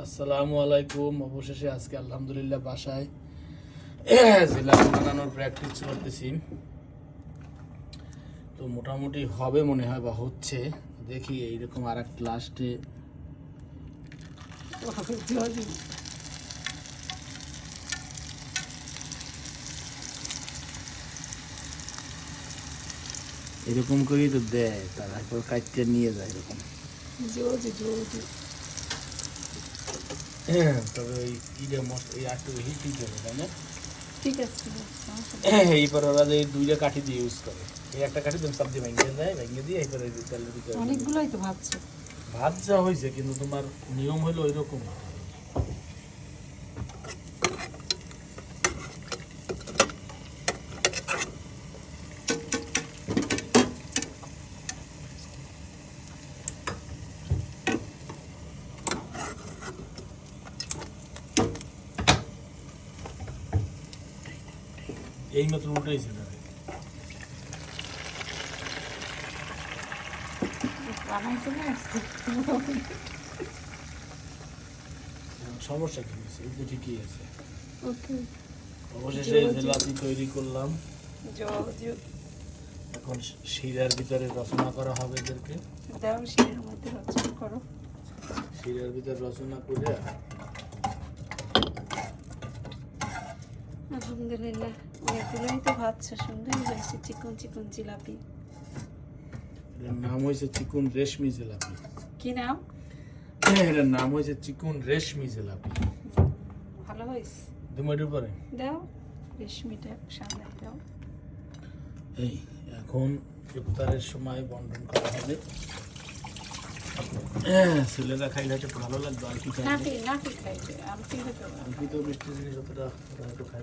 আসসালামু আলাইকুম। অবশেষে আজকে আলহামদুলিল্লাহ বাসায় জিলাপি বানানোর প্র্যাকটিস করতেছি। তো মোটামুটি হবে মনে হয় বা হচ্ছে, দেখি এইরকম আর একটা লাস্টে এরকম করেই তো দেয়, তারপর কাটতে নিয়ে যায় এরকম। তবে ওই ইডে মস্ত এই একটু হিট দিতে হবে, তাই না? ঠিক আছে। এইবার ওরা যে দুইটা কাঠি দিয়ে ইউজ করে, এই একটা কাঠি তুমি সব দিয়ে ভেঙে দেয়, ভেঙে দিয়ে এইবার তেলের ভিতরে অনেকগুলোই তো ভাবছে। ভাত যা হয়েছে, কিন্তু তোমার নিয়ম হলো ওই রকম। এই মাত্র উঠেছে না, বানাইতে না আসছে। সমস্যা কি হয়েছে? এই তো ঠিকই আছে। ওকে। অবশেষে জিলাপি তৈরি করলাম। যোগ এখন শিরার ভিতরে রচনা করা হবে এদেরকে। দাও, শিরের মধ্যে রচনা করো। শিরার ভিতরে রচনা করে আলহামদুলিল্লাহ অনেকগুলোই তো ভাবছে, সুন্দর হয়েছে। চিকন চিকন জিলাপি। এর নাম হয়েছে চিকুন রেশমি জিলাপি। কি নাম? এর নাম হয়েছে চিকুন রেশমি জিলাপি। ভালো হয়েছে। দুমাইটের পরে দাও রেশমিটা সামনে দাও। এই এখন ইফতারের সময় বন্টন করা হবে। ছেলেরা খাইলে হয়তো ভালো লাগবে, আর কি খাইবে? নাটি খাইছে, আমি কি হতো? আমি তো মিষ্টি জিনিস অতটা একটু খাই।